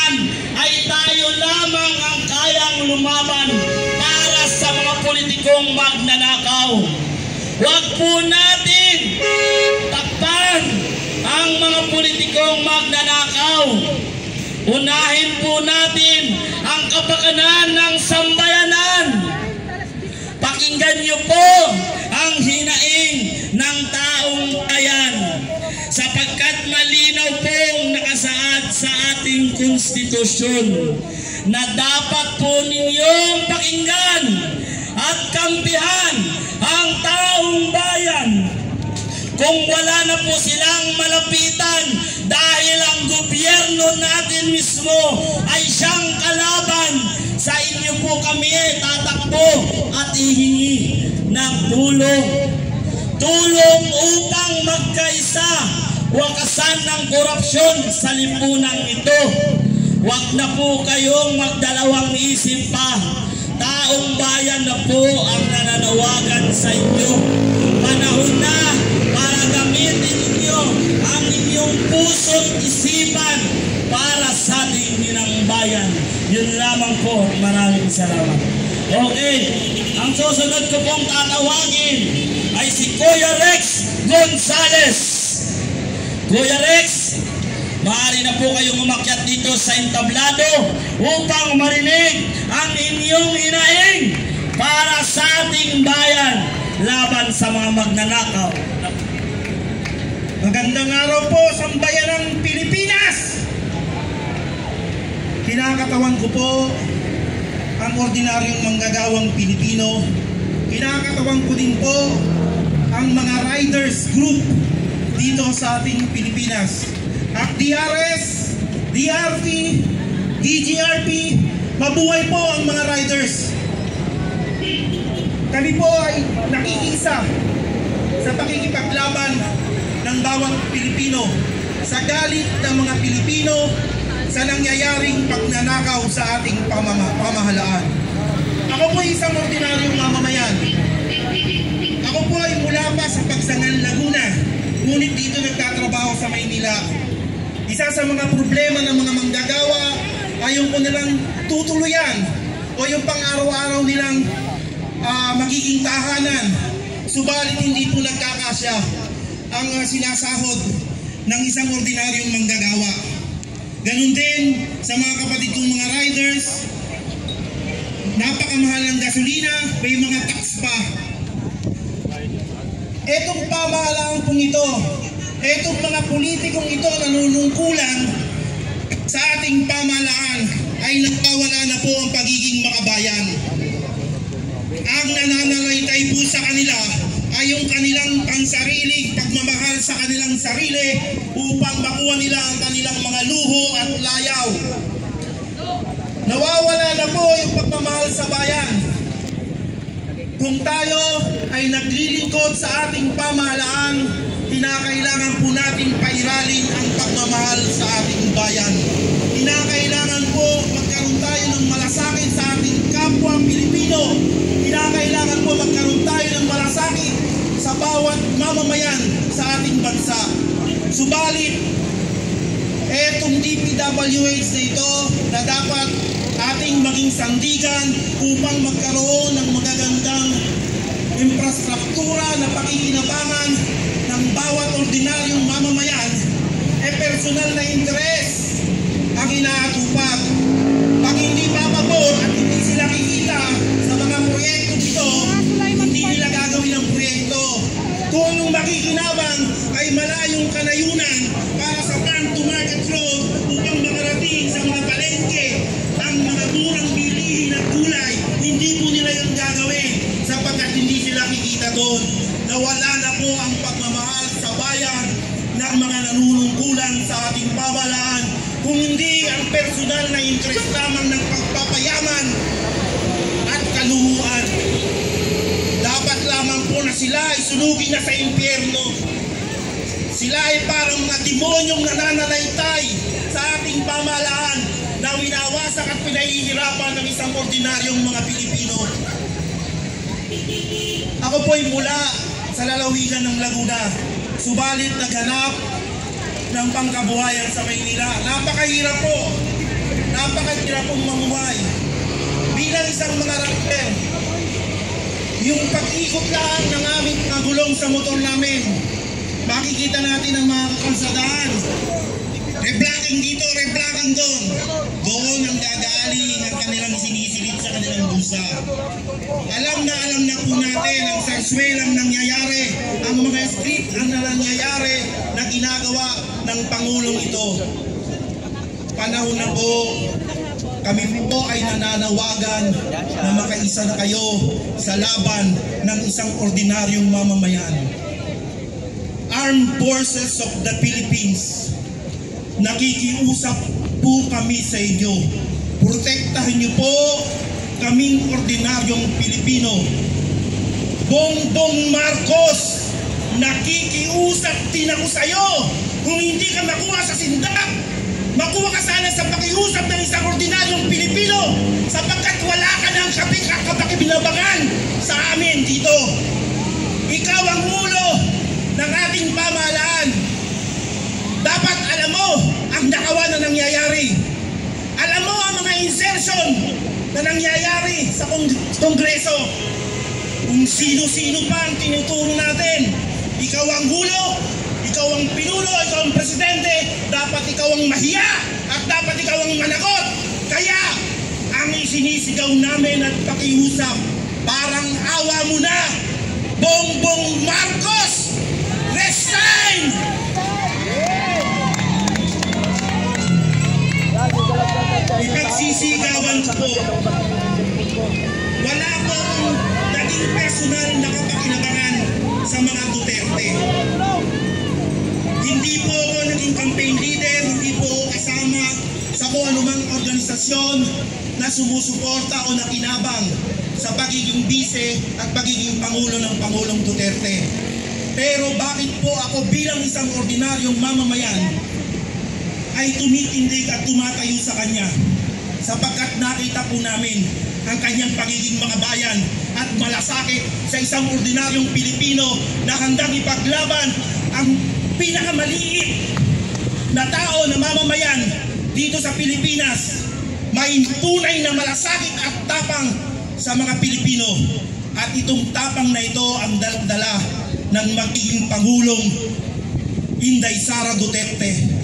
yan ay tayo lamang ang kayang lumaban para sa mga politikong magnanakaw. Huwag po natin takpan ang mga politikong magnanakaw. Unahin po natin ang kapakanan ng sambayanan. Pakinggan niyo po ang hinaing ng taong bayan, sapagkat malinaw pong nakasaad sa ating konstitusyon na dapat po ninyong pakinggan at kampihan ang taong bayan. Kung wala na po silang malapitan dahil ang gobyerno natin mismo ay siyang kalaban, sa inyo po kami tatakbo at hihingi ng tulong. Tulong upang magkaisa, wakasan ng korupsyon sa lipunang ito. Huwag na po kayong magdalawang isip pa. Taong bayan na po ang nananawagan sa inyo. Panahon na para gamitin ninyo ang inyong puso't isipan para sa ating inang bayan. Yun lamang po. Maraming salamat. Okay, ang susunod ko pong tatawagin ay si Kuya Rex Gonzales. Kuya Rex, maaari na po kayong umakyat dito sa entablado upang marinig ang inyong hinaing para sa ating bayan laban sa mga magnanakaw. Magandang araw po sa bayan ng Pilipinas! Kinakatawan ko po ang ordinaryong manggagawang Pilipino. Kinakatawan ko din po ang mga riders group dito sa ating Pilipinas. At DRS, DRT, DGRP, mabuhay po ang mga riders. Kami po ay nakikisa sa pakikipaglaban ng bawat Pilipino sa galit ng mga Pilipino sa nangyayaring pagnanakaw sa ating pamahalaan. Ako po ay isang ordinaryong mamamayan. Ako po ay mula pa sa Pagsangan, Laguna, ngunit dito nagtatrabaho sa Maynila. Isa sa mga problema ng mga manggagawa ay yung nilang tutuluyan o yung pang-araw-araw nilang magiging tahanan. Subalit hindi po nagkakasya ang sinasahod ng isang ordinaryong manggagawa. Ganun din sa mga kapatid kong mga riders, napakamahal ng gasolina, may mga tax pa. Etong pamahalaan pong ito, etong mga politikong ito nanunungkulan sa ating pamahalaan ay nagpawala na po ang pagiging makabayan. Ang nananalaytay po sa kanila ay yung kanilang pansariling pagmamahal sa kanilang sarili upang makuha nila ang kanilang mga luho at layaw. Nawawala na po yung pagmamahal sa bayan. Kung tayo ay naglilingkod sa ating pamahalaan, kinakailangan po natin pairalin ang pagmamahal sa ating bayan. Kinakailangan po magkaroon tayo ng malasakit sa ating kapwa Pilipino. Kinakailangan po magkaroon tayo ng malasakit sa bawat mamamayan sa ating bansa. Subalit, etong DPWH na ito na dapat ating maging sandigan upang magkaroon ng magagandang infrastruktura na pakikinabangan ng bawat ordinaryong mamamayan, personal na interes ang inaatupag. Pag hindi papabor at hindi sila kikita sa mga proyekto dito, hindi nila gagawin ang proyekto. Kung yung makikinabang ay malayong kanayunan para sa farm-to-market road upang makarating sa mga palengke ang mga murang bilihin at gulay, hindi po nila yung gagawin sapagkat hindi sila kikita doon. Nawala na po ang pagmamahal sa bayan ng mga nanunungkulan sa ating pamahalaan, kung hindi ang personal na interest lamang ng pagpapayaman at kaluhuan. Dapat lamang po na sila ay sunugin na sa impyerno. Sila ay parang mga demonyong nananalaytay sa ating pamahalaan na winawasak at pinahihirapan ng isang ordinaryong mga Pilipino. Ako po ay mula sa lalawigan ng Laguna, subalit naghanap ng pangkabuhayan sa Maynila. Napakahirap po pong mamuhay. Bilang isang mga rider, yung pag-ikot lang ng aming pagulong sa motor namin, makikita natin ang mga kakalsadaan. Reblocking dito, reblocking doon. Doon ang gagaling ang kanilang sinisilip sa kanilang bulsa. Alam na po natin ang sarswelang nangyayari, ang mga script ang nangyayari na ginagawa ng Pangulong ito. Panahon na po, kami po ay nananawagan na makaisa na kayo sa laban ng isang ordinaryong mamamayan. Armed Forces of the Philippines, nakikiusap po kami sa inyo. Protektahan niyo po kaming ordinaryong Pilipino. Bongbong Marcos, nakikiusap din ako sa iyo. Kung hindi ka makuha sa sindak, makuha ka sana sa pakiusap ng isang ordinaryong Pilipino, sapagkat wala ka ng kapakibinabangan sa amin dito. Ikaw ang ulo ng ating pamahalaan. Dapat alam mo ang nakawa na nangyayari. Alam mo ang mga insertion na nangyayari sa Kongreso. Kung sino-sino pa ang tinuturo natin. Ikaw ang ulo, ikaw ang pinuno, ikaw ang presidente. Dapat ikaw ang mahiya at dapat ikaw ang managot. Kaya ang isinisigaw namin at pakiusap, parang awa mo na, Bongbong Marcos, resign! Ipagsisigawan ko po, wala po akong naging personal na kapakinabangan sa mga Duterte. Hindi po ako naging campaign leader, hindi po ako kasama sa kung anumang organisasyon na sumusuporta o nakinabang sa pagiging bise at pagiging pangulo ng Pangulong Duterte. Pero bakit po ako bilang isang ordinaryong mamamayan ay tumitindig at tumatayo sa kanya? Sapagkat nakita po namin ang kanyang pagiging mga bayan at malasakit sa isang ordinaryong Pilipino na handang ipaglaban ang pinakamaliit na tao na mamamayan dito sa Pilipinas. May tunay na malasakit at tapang sa mga Pilipino. At itong tapang na ito ang dala ng magiging Pangulong Inday Sara Duterte.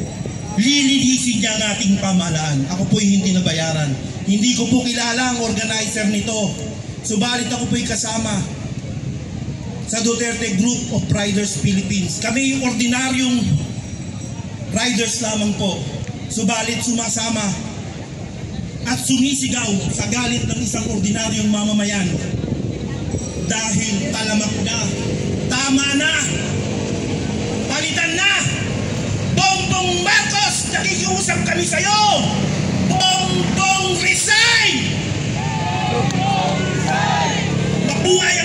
Lilinisin niya ang ating pamahalaan. Ako po'y hindi nabayaran. Hindi ko po kilala ang organizer nito. Subalit ako po'y kasama sa Duterte Group of Riders Philippines. Kami yung ordinaryong riders lamang po. Subalit sumasama at sumisigaw sa galit ng isang ordinaryong mamamayan. Dahil talamak na, tama na, palitan na! Bongbong Marcos, nakikiusap kami sa'yo! Bongbong resign! Mabuhay ang